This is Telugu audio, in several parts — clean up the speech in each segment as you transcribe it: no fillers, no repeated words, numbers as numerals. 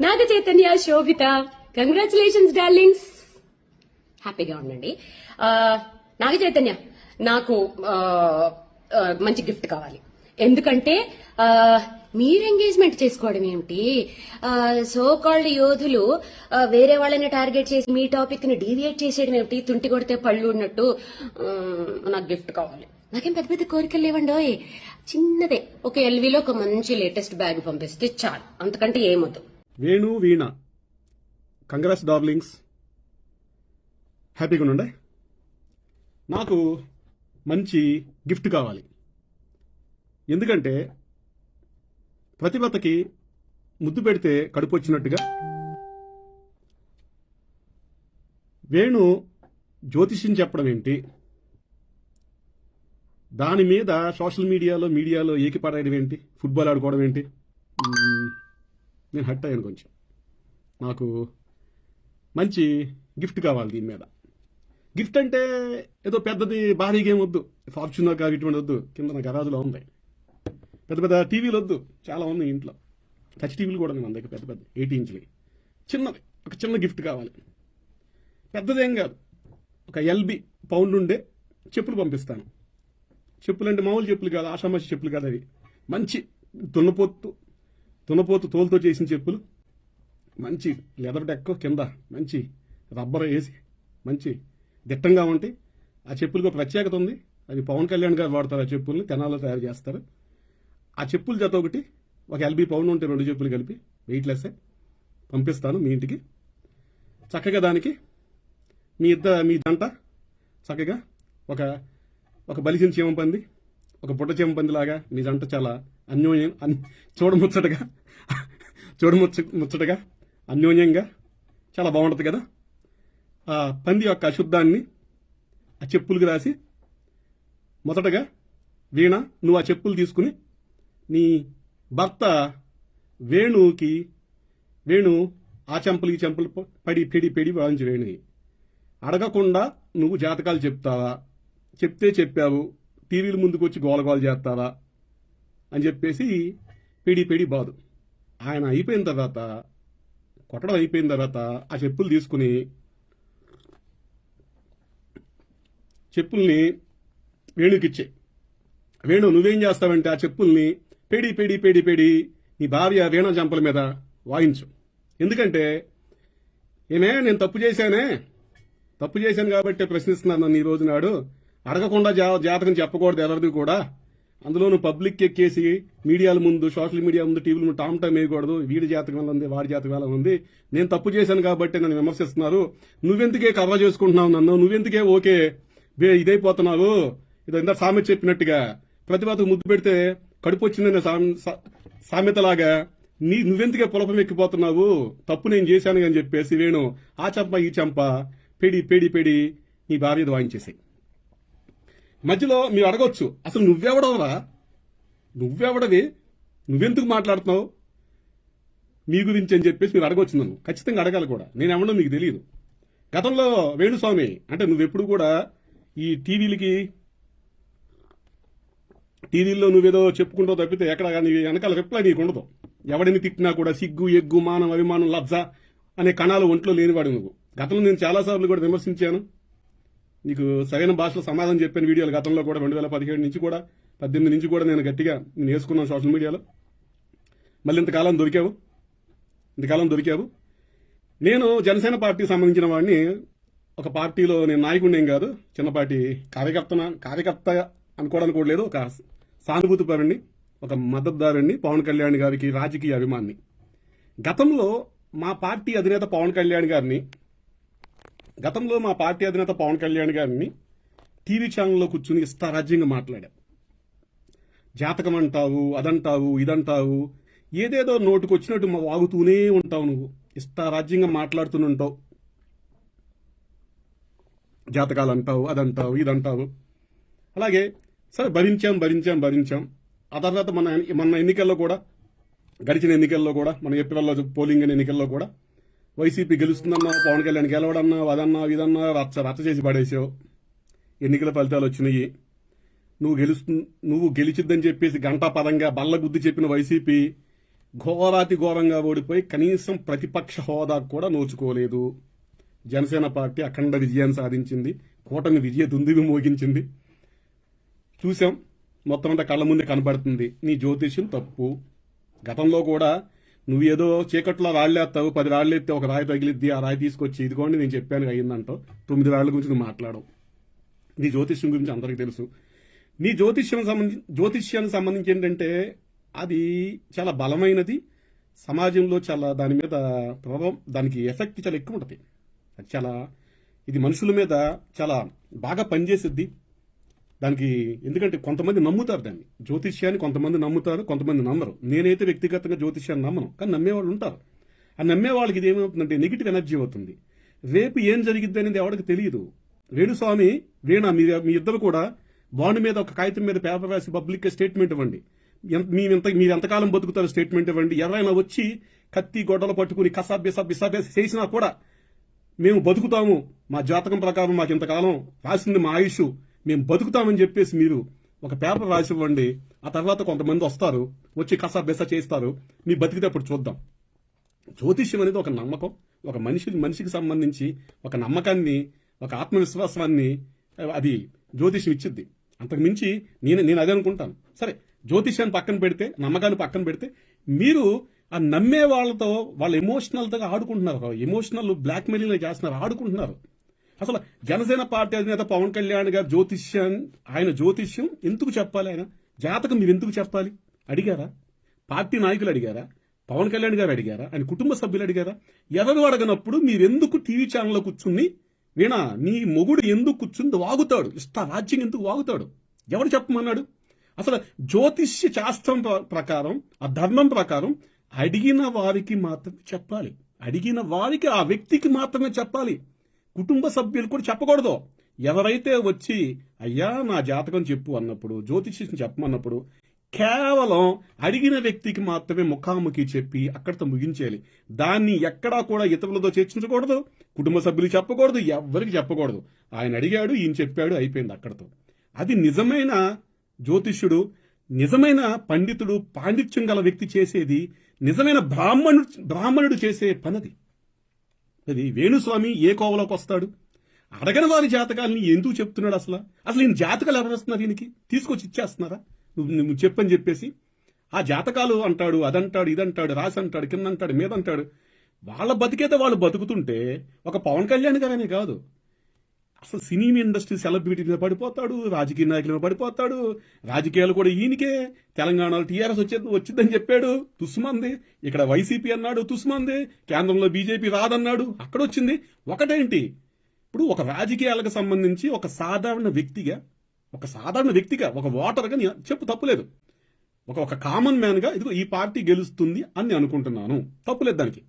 నాగ చైతన్య, శోభిత, కంగ్రాచులేషన్స్ డార్లింగ్స్. హ్యాపీగా ఉండండి. నాగ చైతన్య, నాకు మంచి గిఫ్ట్ కావాలి. ఎందుకంటే మీరు ఎంగేజ్మెంట్ చేసుకోవడం ఏమిటి? సో కాల్డ్ యోధులు వేరే వాళ్ళని టార్గెట్ చేసి మీ టాపిక్ ని డీవియేట్ చేసేయడం ఏమిటి? తుంటి కొడితే పళ్ళు ఉన్నట్టు. నాకు గిఫ్ట్ కావాలి. నాకేం పెద్ద పెద్ద కోరికలు లేవండోయ్, చిన్నదే. ఒక ఎల్వీలో ఒక మంచి లేటెస్ట్ బ్యాగ్ పంపిస్తే చాలు, అంతకంటే ఏమొద్దు. వేణు వీణ, కంగ్రాట్స్ డార్లింగ్స్, హ్యాపీగా ఉండండి. నాకు మంచి గిఫ్ట్ కావాలి. ఎందుకంటే ప్రతిభతకి ముద్దు పెడితే కడుపు వచ్చినట్టుగా వేణు జ్యోతిష్యం చెప్పడం ఏంటి, దాని మీద సోషల్ మీడియాలో ఏకిపడేయడం ఏంటి, ఫుట్బాల్ ఆడుకోవడం ఏంటి? నేను హట్ అయ్యాను కొంచెం. నాకు మంచి గిఫ్ట్ కావాలి. దీని మీద గిఫ్ట్ అంటే ఏదో పెద్దది భారీ గేమ్ వద్దు, ఫార్చ్యూనర్ కార్ ఇటువంటి వద్దు, కింద నా గరాజులో ఉంది. పెద్ద పెద్ద టీవీలు వద్దు, చాలా ఉన్నాయి ఇంట్లో. టచ్ టీవీలు కూడా మన దగ్గర పెద్ద పెద్ద 8 ఇంచులు. చిన్నది, ఒక చిన్న గిఫ్ట్ కావాలి. పెద్దదేం కాదు, ఒక LB పౌండ్ ఉండే చెప్పులు పంపిస్తాను. చెప్పులు అంటే మామూలు చెప్పులు కాదు, ఆషామాషి చెప్పులు కాదు, అవి మంచి దున్నపోతు తోలుతో చేసిన చెప్పులు. మంచి లెదర్ డెక్ కింద మంచి రబ్బర్ వేసి మంచి దిట్టంగా ఉంటాయి. ఆ చెప్పులకు ఒక ప్రత్యేకత ఉంది. అది పవన్ కళ్యాణ్ గారు వాడతారు. ఆ చెప్పుల్ని తెనాల్లో తయారు చేస్తారు. ఆ చెప్పుల జత ఒకటి, ఒక LB పౌండ్ ఉంటే 2 చెప్పులు కలిపి వెయిట్లెస్ పంపిస్తాను మీ ఇంటికి. చక్కగా దానికి మీ జంట చక్కగా ఒక బలిసిన చీమపంది, ఒక పుట్ట చీమపంది లాగా మీ జంట చాలా అన్యోన్యం, చూడముచ్చటగా అన్యోన్యంగా చాలా బాగుంటుంది కదా. ఆ పంది యొక్క అశుద్ధాన్ని ఆ చెప్పులకు రాసి, మొదటగా వీణ, నువ్వు ఆ చెప్పులు తీసుకుని నీ భర్త వేణు ఆ చెంపలు ఈ చెంపలు పెడి వాయించి వేణుని అడగకుండా నువ్వు జాతకాలు చెప్తావా, చెప్తే చెప్పావు, టీవీల ముందుకు వచ్చి గోలగోల చేస్తావా అని చెప్పేసి పెడి బాదు. ఆయన అయిపోయిన తర్వాత, కొట్టడం అయిపోయిన తర్వాత ఆ చెప్పులు తీసుకుని చెప్పుల్ని వేణుకిచ్చే. వేణు నువ్వేం చేస్తావంటే ఆ చెప్పుల్ని పెడి నీ భార్య వీణ జంపల మీద వాయించు. ఎందుకంటే ఏమే నేను తప్పు చేశాను కాబట్టి ప్రశ్నిస్తున్నాను నన్ను ఈ రోజు నాడు. అడగకుండా జాతకం చెప్పకూడదు ఎవరిది కూడా. అందులోనూ పబ్లిక్ ఎక్కేసి మీడియాల ముందు, సోషల్ మీడియా ముందు, టీవీల ముందు టామ్ వేయకూడదు. వీడి జాతకం ఎలా ఉంది, వాడి జాతకం ఎలా ఉంది, నేను తప్పు చేశాను కాబట్టి నన్ను విమర్శిస్తున్నారు. నువ్వెందుకే కవర్ చేసుకుంటున్నావు నన్ను, నువ్వెందుకే ఓకే ఇదైపోతున్నావు. ఇది ఇంత సామెత చెప్పినట్టుగా ప్రతిభతకు ముద్దు పెడితే కడుపు వచ్చిందనే సామెతలాగా నువ్వెందుకే పొలపం ఎక్కిపోతున్నావు, తప్పు నేను చేశాను అని చెప్పేసి వేణు ఆ చెంప ఈ చెంప పెడి నీ భార్యది వాయించేసాయి. మధ్యలో మీరు అడగొచ్చు, అసలు నువ్వెవడవి, నువ్వెందుకు మాట్లాడుతున్నావు మీ గురించి అని చెప్పేసి మీరు అడగొచ్చు. నన్ను ఖచ్చితంగా అడగాలి కూడా. నేనేమన్నా మీకు తెలియదు. గతంలో వేణుస్వామి అంటే నువ్వెప్పుడు కూడా ఈ టీవీల్లో నువ్వేదో చెప్పుకుంటావు తప్పితే ఎక్కడ కానీ వెనకాల రిప్లై నీకు ఉండదు. ఎవడిని తిట్టినా కూడా సిగ్గు, ఎగ్గు, మానం, అభిమానం, లజ్జ అనే కణాలు ఒంట్లో లేనివాడు నువ్వు. గతంలో నేను చాలాసార్లు కూడా విమర్శించాను, నీకు సరైన భాషలో సమాధానం చెప్పిన వీడియోలు గతంలో కూడా 2017 నుంచి కూడా 18 నుంచి కూడా నేను గట్టిగా వేసుకున్నాను సోషల్ మీడియాలో. మళ్ళీ ఇంతకాలం దొరికావు. నేను జనసేన పార్టీకి సంబంధించిన వాడిని. ఒక పార్టీలో నేను నాయకుడిని ఏం కాదు, చిన్నపాటి కార్యకర్త అనుకోవడానికి కూడా లేదు. ఒక సానుభూతి పరుణ్ణి, ఒక మద్దతుదారుణ్ణి, పవన్ కళ్యాణ్ గారికి రాజకీయ అభిమాన్ని. గతంలో మా పార్టీ అధినేత పవన్ కళ్యాణ్ గారిని టీవీ ఛానల్లో కూర్చుని ఇష్టారాజ్యంగా మాట్లాడా. జాతకం అంటావు, అదంటావు, ఇదంటావు, ఏదేదో నోటుకు వచ్చినట్టు వాగుతూనే ఉంటావు. నువ్వు ఇష్టారాజ్యంగా మాట్లాడుతూనే ఉంటావు. జాతకాలు అంటావు, అదంటావు, ఇదంటావు. అలాగే సరే భరించాం. ఆ తర్వాత మన ఎన్నికల్లో కూడా, గడిచిన ఎన్నికల్లో కూడా, మన ఏప్రిల్లో పోలింగ్ ఎన్నికల్లో కూడా వైసీపీ గెలుస్తుందన్నా, పవన్ కళ్యాణ్ గెలవడన్నా, అదన్నా ఇదన్నా రచ్చ చేసి పడేసావు. ఎన్నికల ఫలితాలు వచ్చినాయి. నువ్వు గెలిచిద్దని చెప్పేసి గంటాపరంగా బల్ల గుద్ది చెప్పిన వైసీపీ ఘోరాతి ఘోరంగా ఓడిపోయి కనీసం ప్రతిపక్ష హోదా కూడా నోచుకోలేదు. జనసేన పార్టీ అఖండ విజయాన్ని సాధించింది. కూటమి విజయ దుందువి మోగించింది. చూసాం, మొత్తం అంతా కళ్ళ ముందే కనబడుతుంది. నీ జ్యోతిష్యం తప్పు. గతంలో కూడా నువ్వేదో చీకట్లో రాళ్ళేస్తావు, 10 రాళ్ళు ఎత్తే ఒక రాయి తగిలిద్ది, ఆ రాయి తీసుకొచ్చి ఇదిగోండి నేను చెప్పాను అయ్యిందంటావు. 9 రాళ్ల గురించి నువ్వు మాట్లాడవు. నీ జ్యోతిష్యం గురించి అందరికీ తెలుసు. నీ జ్యోతిష్యానికి సంబంధించి ఏంటంటే అది చాలా బలమైనది. సమాజంలో చాలా దాని మీద ప్రభావం, దానికి ఎఫెక్ట్ చాలా ఎక్కువ ఉంటుంది. అది చాలా, ఇది మనుషుల మీద చాలా బాగా పనిచేసిద్ది. దానికి ఎందుకంటే కొంతమంది నమ్ముతారు దాన్ని, జ్యోతిష్యాన్ని కొంతమంది నమ్ముతారు, కొంతమంది నమ్మరు. నేనైతే వ్యక్తిగతంగా జ్యోతిష్యాన్ని నమ్మను, కానీ నమ్మేవాళ్ళు ఉంటారు. ఆ నమ్మే వాళ్ళకి ఇది ఏమవుతుందంటే నెగిటివ్ ఎనర్జీ అవుతుంది. రేపు ఏం జరిగిద్ది అనేది ఎవరికి తెలియదు. వేణుస్వామి, వీణ మీ ఇద్దరు కూడా బాండ్ మీద ఒక కాగితం మీద పేపర్ రాసి పబ్లిక్ స్టేట్మెంట్ ఇవ్వండి. మీరు ఎంతకాలం బతుకుతారు స్టేట్మెంట్ ఇవ్వండి. ఎవరైనా వచ్చి కత్తి గొడ్డలు పట్టుకుని కసాబేస చేసినా కూడా మేము బతుకుతాము, మా జాతకం ప్రకారం మాకు ఇంతకాలం రాసింది మా ఆయుష్, మేము బతుకుతామని చెప్పేసి మీరు ఒక పేపర్ రాసి ఇవ్వండి. ఆ తర్వాత కొంతమంది వస్తారు, వచ్చి కసాబేస చేస్తారు, మీ బతికితే అప్పుడు చూద్దాం. జ్యోతిష్యం అనేది ఒక నమ్మకం, ఒక మనిషికి సంబంధించి ఒక నమ్మకాన్ని, ఒక ఆత్మవిశ్వాసాన్ని అది జ్యోతిష్యం ఇచ్చిద్ది. అంతకు మించి నేను అదే అనుకుంటాను. సరే, జ్యోతిష్యాన్ని పక్కన పెడితే, నమ్మకాన్ని పక్కన పెడితే, మీరు ఆ నమ్మే వాళ్ళతో వాళ్ళ ఎమోషనల్తో ఆడుకుంటున్నారు, ఎమోషనల్ బ్లాక్ మెయిలింగ్ చేస్తున్నారు, ఆడుకుంటున్నారు. అసలు జనసేన పార్టీ అధినేత పవన్ కళ్యాణ్ గారు ఆయన జ్యోతిష్యం ఎందుకు చెప్పాలి? ఆయన జాతకం మీరు ఎందుకు చెప్పాలి అడిగారా? పార్టీ నాయకులు అడిగారా? పవన్ కళ్యాణ్ గారు అడిగారా? ఆయన కుటుంబ సభ్యులు అడిగారా? ఎవరు అడగనప్పుడు మీరెందుకు టీవీ ఛానల్లో కూర్చుని వీణా నీ మొగుడు ఎందుకు కూర్చుని వాగుతాడు, రాజ్యం ఎందుకు వాగుతాడు? ఎవరు చెప్పమన్నాడు? అసలు జ్యోతిష్య శాస్త్రం ప్రకారం, ఆ ధర్మం ప్రకారం అడిగిన వారికి మాత్రమే చెప్పాలి. అడిగిన వారికి, ఆ వ్యక్తికి మాత్రమే చెప్పాలి. కుటుంబ సభ్యులు కూడా చెప్పకూడదు. ఎవరైతే వచ్చి అయ్యా నా జాతకం చెప్పు అన్నప్పుడు, జ్యోతిష్యం చెప్పమన్నప్పుడు కేవలం అడిగిన వ్యక్తికి మాత్రమే ముఖాముఖి చెప్పి అక్కడితో ముగించేయాలి. దాన్ని ఎక్కడా కూడా ఇతరులతో చర్చించకూడదు, కుటుంబ సభ్యులు చెప్పకూడదు, ఎవరికి చెప్పకూడదు. ఆయన అడిగాడు, ఈయన చెప్పాడు, అయిపోయింది అక్కడతో. అది నిజమైన జ్యోతిష్యుడు, నిజమైన పండితుడు, పాండిత్యం గల వ్యక్తి చేసేది, నిజమైన బ్రాహ్మణుడు చేసే పనది. అది వేణుస్వామి ఏ కోవలోకి వస్తాడు? అడగని వారి జాతకాలని ఎందుకు చెప్తున్నాడు? అసలు ఈయన జాతకాలు ఎవరు వస్తున్నారు? ఈయనకి తీసుకొచ్చి ఇచ్చేస్తున్నారా? నువ్వు చెప్పని చెప్పేసి ఆ జాతకాలు అంటాడు, అదంటాడు, ఇదంటాడు, రాసి అంటాడు, కింద అంటాడు, మీద అంటాడు. వాళ్ళ బతికేతే వాళ్ళు బతుకుతుంటే ఒక పవన్ కళ్యాణ్ గారనే కాదు, అసలు సినీ ఇండస్ట్రీ సెలబ్రిటీ మీద పడిపోతాడు, రాజకీయ నాయకుల మీద పడిపోతాడు. రాజకీయాలు కూడా ఈయనకే. తెలంగాణలో టీఆర్ఎస్ వచ్చిందని చెప్పాడు, తుస్సుమంది. ఇక్కడ వైసీపీ అన్నాడు, తుస్సుమంది. కేంద్రంలో బీజేపీ రాదన్నాడు, అక్కడ వచ్చింది. ఒకటేంటి, ఇప్పుడు ఒక రాజకీయాలకు సంబంధించి ఒక సాధారణ వ్యక్తిగా, ఒక ఓటర్గా చెప్పు తప్పులేదు. ఒక కామన్ మ్యాన్ గా ఇదిగో ఈ పార్టీ గెలుస్తుంది అని అనుకుంటున్నాను, తప్పులేదు దానికి.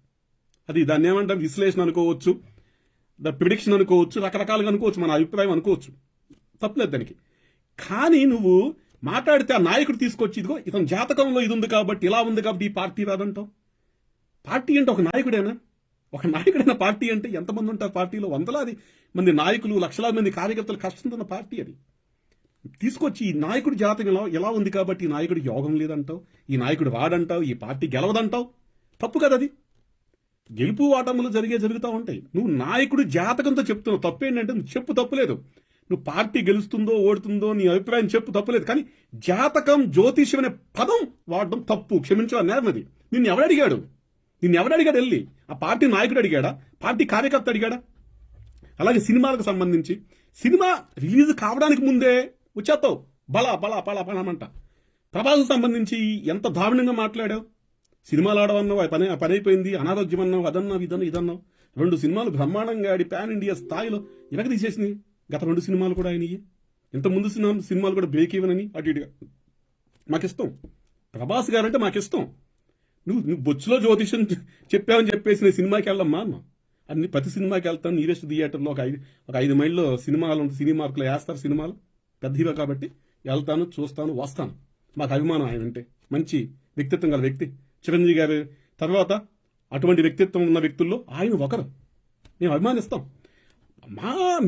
దాన్ని ఏమంటారు, విశ్లేషణ అనుకోవచ్చు, ప్రిడిక్షన్ అనుకోవచ్చు, రకరకాలుగా అనుకోవచ్చు, మన అభిప్రాయం అనుకోవచ్చు, తప్పులేదు దానికి. కానీ నువ్వు మాట్లాడితే ఆ నాయకుడు తీసుకొచ్చి ఇదిగో ఇతని జాతకంలో ఇది ఉంది కాబట్టి, ఇలా ఉంది కాబట్టి ఈ పార్టీ రాదంటావు. పార్టీ అంటే ఒక నాయకుడైనా పార్టీ అంటే ఎంతమంది ఉంటారు పార్టీలో? వందలాది మంది నాయకులు, లక్షలాది మంది కార్యకర్తలు కష్టంతున్న పార్టీ అది. తీసుకొచ్చి ఈ నాయకుడి జాతకం ఎలా ఉంది కాబట్టి ఈ నాయకుడి యోగం లేదంటావు, ఈ నాయకుడు వాడంటావు, ఈ పార్టీ గెలవదంటావు. తప్పు కదా అది. గెలుపు ఓటములు జరుగుతూ ఉంటాయి. నువ్వు నాయకుడు జాతకంతో చెప్తున్నావు, తప్పేంటంటే నువ్వు చెప్పు, తప్పులేదు. నువ్వు పార్టీ గెలుస్తుందో ఓడుతుందో నీ అభిప్రాయం చెప్పు, తప్పులేదు. కానీ జాతకం, జ్యోతిష్యం అనే పదం వాడడం తప్పు, క్షమించాలి, నేరమది. నిన్ను ఎవడడిగాడు వెళ్ళి? ఆ పార్టీ నాయకుడు అడిగాడా? పార్టీ కార్యకర్త అడిగాడా? అలాగే సినిమాలకు సంబంధించి, సినిమా రిలీజ్ కావడానికి ముందే వచ్చేస్తావు బలా బలా బలా బలమంట. ప్రభాస్ సంబంధించి ఎంత దారుణంగా మాట్లాడావు. సినిమాలు ఆడవన్నావు, ఆ పని అయిపోయింది, అనారోగ్యం అన్నావు, అదన్నావు, ఇదన్నావు. 2 సినిమాలు బ్రహ్మాండంగా ఆడి పాన్ ఇండియా స్థాయిలో ఇలాగ తీసేసినాయి. గత 2 సినిమాలు కూడా అయినాయి. ఇంత ముందు సినిమాలు కూడా బ్రేక్ ఈవెన్ అని అటు ఇటుగా. మాకిష్టం ప్రభాస్ గారంటే మాకిష్టం. నువ్వు బొచ్చులో జ్యోతిష్యం చెప్పావని చెప్పేసి నేను సినిమాకి వెళ్ళమ్మా అన్నా. అన్ని ప్రతి సినిమాకి వెళ్తాను. నీరెస్ట్ థియేటర్లో ఒక 5 మైళ్ళు సినిమాలు ఉంటుంది, సినీ మార్కులు వేస్తారు సినిమాలు, పెద్ద హీరో కాబట్టి వెళ్తాను, చూస్తాను, వస్తాను. మాకు అభిమానం ఆయన అంటే. మంచి వ్యక్తిత్వం గల వ్యక్తి. చిరంజీవి గారి తర్వాత అటువంటి వ్యక్తిత్వం ఉన్న వ్యక్తుల్లో ఆయన ఒకరు. మేము అభిమానిస్తాం.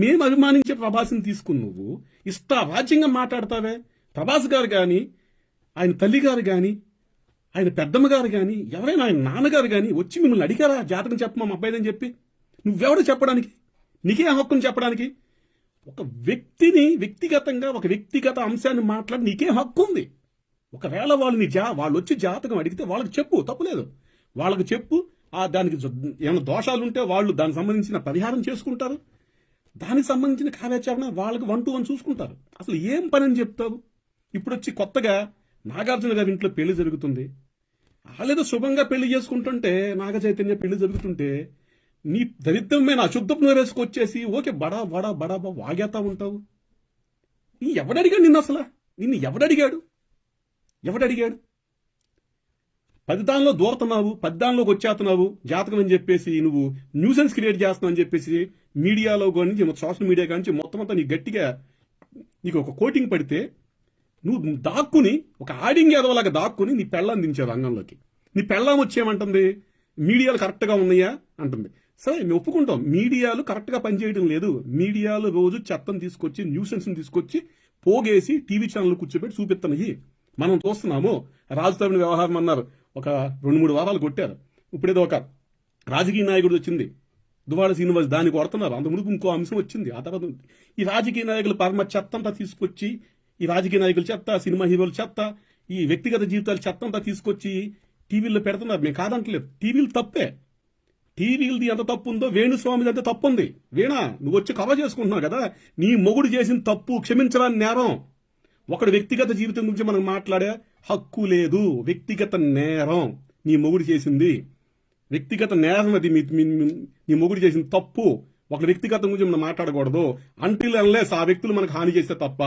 మేము అభిమానించే ప్రభాస్ని తీసుకుని నువ్వు రాజ్యంగా మాట్లాడతావే. ప్రభాస్ గారు కానీ, ఆయన తల్లి గారు కానీ ఆయన పెద్దమ్మ గారు కానీ ఎవరైనా ఆయన నాన్నగారు కానీ వచ్చి మిమ్మల్ని అడిగారా జాతకం చెప్పమా మా అబ్బాయిదని చెప్పి? నువ్వెవడు చెప్పడానికి? నీకే హక్కుని చెప్పడానికి? ఒక వ్యక్తిని వ్యక్తిగతంగా ఒక వ్యక్తిగత అంశాన్ని మాట్లాడి నీకే హక్కు ఉంది. ఒకవేళ వాళ్ళు వచ్చి జాతకం అడిగితే వాళ్ళకి చెప్పు, తప్పులేదు. వాళ్ళకి చెప్పు. దానికి ఏమైనా దోషాలు ఉంటే వాళ్ళు దానికి సంబంధించిన పరిహారం చేసుకుంటారు. దానికి సంబంధించిన కార్యాచరణ వాళ్ళకి 1 to 1 చూసుకుంటారు. అసలు ఏం పని అని చెప్తావు? ఇప్పుడు వచ్చి కొత్తగా నాగార్జున గారి ఇంట్లో పెళ్లి జరుగుతుంది. వాళ్ళేదో శుభంగా పెళ్లి చేసుకుంటుంటే, నాగ చైతన్య పెళ్లి జరుగుతుంటే నీ దరిద్రమైన అశుద్ధపు నోరేసుకొచ్చేసి ఓకే బడా బడా బడా బా వాగేతా ఉంటావు. ఎవడడిగాడు నిన్ను? అసలు నిన్ను ఎవడడిగాడు? 10 దానిలో దూరతున్నావు, 10 దానిలోకి వచ్చేస్తున్నావు జాతకం అని చెప్పేసి, నువ్వు న్యూసెన్స్ క్రియేట్ చేస్తున్నావు అని చెప్పేసి మీడియాలో కానీ సోషల్ మీడియా కానీ మొత్తం అంతా నీ గట్టిగా నీకు ఒక కోటింగ్ పడితే నువ్వు దాక్కుని ఒక ఆడింగ్ ఎదవలాగా దాక్కుని నీ పెళ్ళాన్ని దించావు రంగంలోకి. నీ పెళ్ళాం వచ్చేయమంటుంది మీడియాలు కరెక్ట్గా ఉన్నాయా అంటుంది. సరే మేము ఒప్పుకుంటాం, మీడియాలు కరెక్ట్గా పనిచేయడం లేదు. మీడియాలు రోజు చెత్తను తీసుకొచ్చి న్యూసెన్స్ని తీసుకొచ్చి పోగేసి టీవీ ఛానల్ కూర్చోబెట్టి చూపిస్తున్నాయి. మనం చూస్తున్నాము. రాజధాని వ్యవహారం అన్నారు, ఒక 2-3 వారాలు కొట్టారు. ఇప్పుడేదో ఒక రాజకీయ నాయకుడు వచ్చింది, దువ్వాడ శ్రీనివాస్, దాన్ని కొడుతున్నారు. అంత మునుపు ఇంకో అంశం వచ్చింది. ఆ తర్వాత ఈ రాజకీయ నాయకులు పరమ చెత్త అంతా తీసుకొచ్చి, ఈ రాజకీయ నాయకులు చెత్త, సినిమా హీరోలు చెత్త, ఈ వ్యక్తిగత జీవితాలు చెత్త అంతా తీసుకొచ్చి టీవీల్లో పెడుతున్నారు. మేము కాదంటలేదు, టీవీలు తప్పే. టీవీలది ఎంత తప్పు ఉందో వేణుస్వామిది అంత తప్పు ఉంది. వీణా, నువ్వు వచ్చి కవర్ చేసుకుంటున్నావు కదా, నీ మొగుడు చేసిన తప్పు క్షమించరాని నేరం. ఒకడు వ్యక్తిగత జీవితం గురించి మనం మాట్లాడే హక్కు లేదు. వ్యక్తిగత నేరం నీ మొగుడు చేసింది, వ్యక్తిగత నేరం అది. నీ మొగుడు చేసిన తప్పు. ఒక వ్యక్తిగతం గురించి మనం మాట్లాడకూడదు అంటిల్ అన్లెస్ ఆ వ్యక్తులు మనకు హాని చేస్తే తప్ప.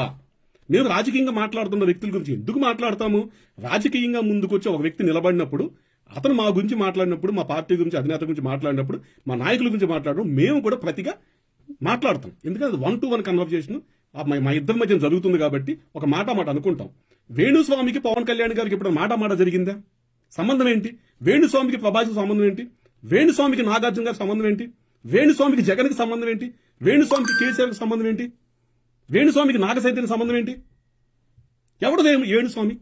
మేము రాజకీయంగా మాట్లాడుతున్న వ్యక్తుల గురించి ఎందుకు మాట్లాడతాము? రాజకీయంగా ముందుకొచ్చి ఒక వ్యక్తి నిలబడినప్పుడు, అతను మా గురించి మాట్లాడినప్పుడు, మా పార్టీ గురించి, అధినేత గురించి మాట్లాడినప్పుడు, మా నాయకుల గురించి మాట్లాడడం మేము కూడా ప్రతిగా మాట్లాడతాం. ఎందుకంటే 1 to 1 కన్వర్జేషన్ మా ఇద్దరి మధ్య జరుగుతుంది కాబట్టి ఒక మాట అనుకుంటాం. వేణుస్వామికి పవన్ కళ్యాణ్ గారికి ఇప్పుడు మాట జరిగిందా? సంబంధం ఏంటి? వేణుస్వామికి ప్రభాస్ సంబంధం ఏంటి? వేణుస్వామికి నాగార్జున గారి సంబంధం ఏంటి? వేణుస్వామికి జగన్కి సంబంధం ఏంటి? వేణుస్వామికి కేసీఆర్కి సంబంధం ఏంటి? వేణుస్వామికి నాగచైతన్య సంబంధం ఏంటి? ఎవడు వేణుస్వామి?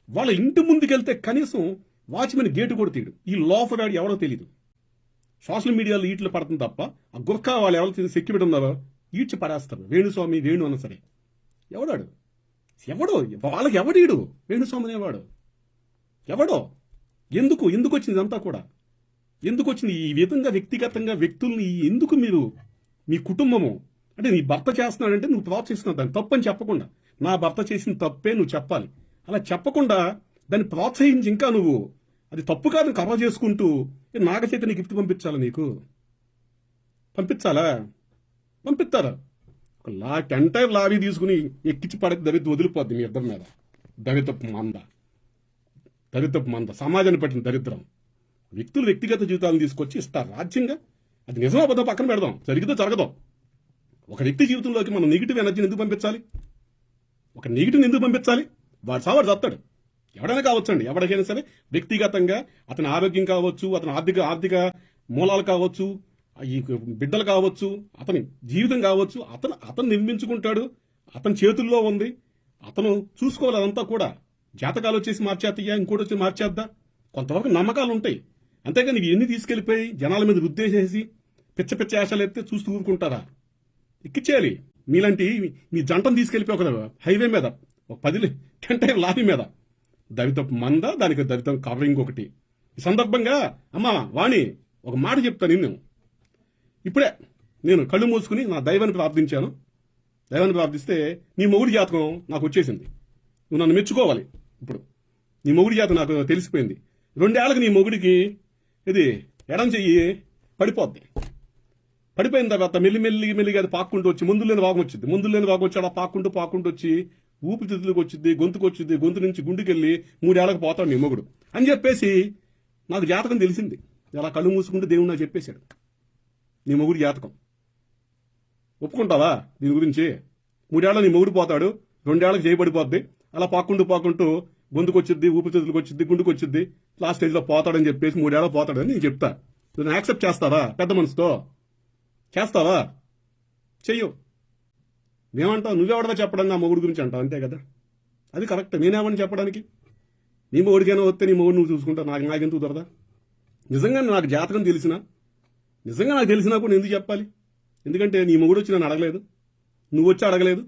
వాళ్ళ ఇంటి ముందుకెళ్తే కనీసం వాచ్మెన్ గేటు కూడా తీయడు. ఈ లోఫర్ వాడు ఎవరో తెలియదు. సోషల్ మీడియాలో ఈట్లు పడుతుంది తప్ప ఆ గుర్ఖా వాళ్ళు ఎవరు సెక్యూరిటీ ఉన్నారో ఈడ్చి పడేస్తారు. వేణుస్వామి వేణు అన్న సరే. ఎవడాడు? వాళ్ళకి ఎవడీడు? వేణుస్వామి అనేవాడు ఎవడో? ఎందుకు వచ్చింది అంతా కూడా? ఎందుకు వచ్చింది ఈ విధంగా వ్యక్తిగతంగా వ్యక్తుల్ని? ఎందుకు మీరు మీ కుటుంబము అంటే నీ భర్త చేస్తున్నాడంటే నువ్వు ప్రోత్సహిస్తున్నావు దాన్ని, తప్పని చెప్పకుండా నా భర్త చేసిన తప్పే నువ్వు చెప్పాలి. అలా చెప్పకుండా దాన్ని ప్రోత్సహించి ఇంకా నువ్వు అది తప్పు కాదని కవర్ చేసుకుంటూ నాగచైతన్య గిఫ్ట్ పంపించాలా? నీకు పంపించాలా? పంపిస్తారా? ఒక ఎంటైర్ లారీ తీసుకుని ఎక్కించి పడక దరిద్రం వదిలిపోద్ది మీ ఇద్దరి మీద. దరిద్రపు మంద సమాజాన్ని పట్టిన దరిద్రం. వ్యక్తులు వ్యక్తిగత జీవితాలను తీసుకొచ్చి ఇస్తారు రాజ్యంగా. అది నిజమో అబద్ధం పక్కన పెడదాం, జరిగితే జరగదు. ఒక వ్యక్తి జీవితంలోకి మనం నెగిటివ్ ఎనర్జీని ఎందుకు పంపించాలి? ఒక నెగిటివ్ని ఎందుకు పంపించాలి? వాడు సావాడు చస్తాడు. ఎవడైనా కావచ్చండి, ఎవరికైనా సరే వ్యక్తిగతంగా అతని ఆరోగ్యం కావచ్చు, అతని ఆర్థిక మూలాలు కావచ్చు, ఈ బిడ్డలు కావచ్చు, అతని జీవితం కావచ్చు, అతను నిర్మించుకుంటాడు. అతని చేతుల్లో ఉంది, అతను చూసుకోవాలి. అదంతా కూడా జాతకాలు వచ్చేసి మార్చేద్దయ్యా, ఇంకోటి వచ్చి మార్చేద్దా? కొంతవరకు నమ్మకాలు ఉంటాయి. అంతేగాని ఇవి ఎన్ని తీసుకెళ్లిపోయి జనాల మీద రుద్దేసేసి పిచ్చ ఆశలు ఎత్తే చూస్తూ ఊరుకుంటారా? ఎక్కిచ్చేయాలి. మీలాంటి మీ జంటను తీసుకెళ్లిపోయి ఒక హైవే మీద ఒక 10 గంటల లారీ మీద దరిద్రపు మంద, దానికి దరిద్రం కవరింగ్ ఒకటి. ఈ సందర్భంగా అమ్మా వాణి ఒక మాట చెప్తాను. ఇప్పుడే నేను కళ్ళు మూసుకుని నా దైవాన్ని ప్రార్థించాను. దైవాన్ని ప్రార్థిస్తే నీ మొగుడి జాతకం నాకు వచ్చేసింది. నువ్వు నన్ను మెచ్చుకోవాలి. ఇప్పుడు నీ మొగుడి జాతకం నాకు తెలిసిపోయింది. 2 ఏళ్లకు నీ మొగుడికి ఇది ఎడం చెయ్యి పడిపోద్ది. పడిపోయిన తర్వాత మెల్లిగా అది పాక్కుంటూ వచ్చి ముందు లేని వాగం వచ్చి అలా పాక్కుంటూ వచ్చి ఊపిరితిత్తులకు వచ్చింది, గొంతుకు వచ్చింది, గొంతు నుంచి గుండెకెళ్ళి 3 ఏళ్లకు పోతాడు నీ మొగుడు అని చెప్పేసి నాకు జాతకం తెలిసింది. అలా కళ్ళు మూసుకుంటే దేవుడు నాకు చెప్పేశాడు నీ మొగుడి జాతకం. ఒప్పుకుంటావా దీని గురించి? 3 ఏళ్ళ నీ మొగుడు పోతాడు, 2 ఏళ్లకు చేయబడిపోద్ది, అలా పాక్కుంటూ గొంతుకు వచ్చింది, ఊపిరితిత్తులకు వచ్చింది, గుండెకు వచ్చింది, లాస్ట్ స్టేజ్లో పోతాడని చెప్పేసి 3 ఏళ్ళకు పోతాడని నేను చెప్తా. నువ్వు యాక్సెప్ట్ చేస్తావా? పెద్ద మనసుతో చేస్తావా? చెయ్యు. నేమంటావు? నువ్వెవడదా చెప్పడానికి నా మొగుడు గురించి అంటావు, అంతే కదా? అది కరెక్ట్. నేనేమని చెప్పడానికి? నీ మొగుడికైనా వస్తే నీ మొగుడు నువ్వు చూసుకుంటా, నాకెందుకు కుదరదా? నిజంగా నాకు జాతకం తెలిసినా, నిజంగా నాకు తెలిసినా కూడా ఎందుకు చెప్పాలి? ఎందుకంటే నీ మొగుడు వచ్చి నన్ను అడగలేదు, నువ్వు వచ్చి అడగలేదు.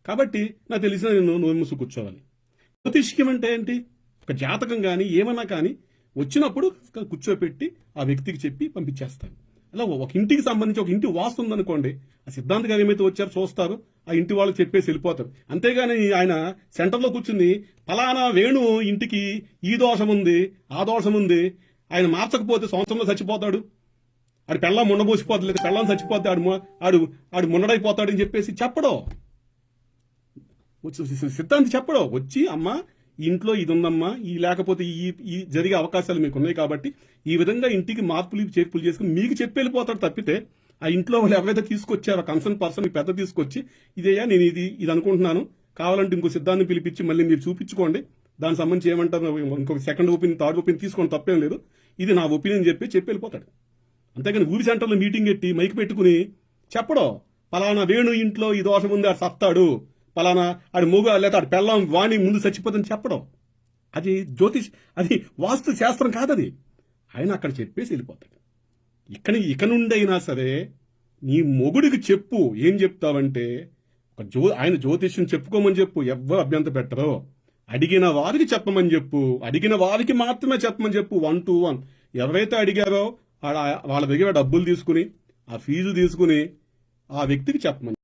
కాబట్టి నాకు తెలిసినా నేను నోరు మూసి కూర్చోవాలి. జ్యోతిష్యం అంటే ఏంటి? ఒక జాతకం కానీ ఏమన్నా కానీ వచ్చినప్పుడు కూర్చోపెట్టి ఆ వ్యక్తికి చెప్పి పంపించేస్తాను. అలా ఒక ఇంటికి సంబంధించి ఒక ఇంటి వాస్తు ఉందనుకోండి, ఆ సిద్ధాంత గారు ఏమైతే వచ్చారో చూస్తారు, ఆ ఇంటి వాళ్ళు చెప్పేసి వెళ్ళిపోతారు. అంతేగాని ఆయన సెంటర్లో కూర్చుని ఫలానా వేణు ఇంటికి ఈ దోషం ఉంది, ఆ దోషం ఉంది, ఆయన మార్చకపోతే సంవత్సరంలో చచ్చిపోతాడు, ఆడు పెళ్ళం ముండబోసిపోతుంది, లేదా పెళ్ళం చచ్చిపోతే ఆడు ముండడైపోతాడు అని చెప్పేసి చెప్పడం. సిద్ధాంతి చెప్పడం వచ్చి, అమ్మ ఇంట్లో ఇది ఉందమ్మా, ఈ లేకపోతే ఈ జరిగే అవకాశాలు మీకు ఉన్నాయి కాబట్టి ఈ విధంగా ఇంటికి మార్పులు చేర్పులు చేసుకుని మీకు చెప్పి వెళ్ళిపోతాడు. తప్పితే ఆ ఇంట్లో వాళ్ళు ఎవరైతే తీసుకొచ్చారో కన్సర్న్ పర్సన్ పెద్ద తీసుకొచ్చి ఇదేయా నేను ఇది అనుకుంటున్నాను, కావాలంటే ఇంకో సిద్ధాన్ని పిలిపించి మళ్ళీ మీరు చూపించుకోండి, దానికి సంబంధించి ఏమంటారు ఇంకొక సెకండ్ ఒపీనియన్ థర్డ్ ఒపీనియన్ తీసుకోండి, తప్పేం లేదు, ఇది నా ఒపీనియన్ చెప్పి వెళ్ళిపోతాడు. అంతేగాని ఊరి సెంటర్లో మీటింగ్ పెట్టి మైక్ పెట్టుకుని చెప్పడం, పలానా వేణు ఇంట్లో ఈ దోషం ఉంది, ఆడు సత్తాడు, పలానా ఆడి మూగ లేదా ఆడి పెళ్ళం వాణి ముందు చచ్చిపోతుందని చెప్పడం, అది అది వాస్తు శాస్త్రం కాదది. ఆయన అక్కడ చెప్పేసి వెళ్ళిపోతాడు. ఇక నుండి అయినా సరే నీ మొగుడికి చెప్పు. ఏం చెప్తావంటే ఆయన జ్యోతిష్యం చెప్పుకోమని చెప్పు, ఎవ్వరు అభ్యంతరం పెట్టరు. అడిగిన వారికి చెప్పమని చెప్పు, అడిగిన వారికి మాత్రమే చెప్పమని చెప్పు. 1 to 1 ఎవరైతే అడిగారో వాళ్ళ దగ్గర డబ్బులు తీసుకుని ఆ ఫీజు తీసుకుని ఆ వ్యక్తికి చెప్పమని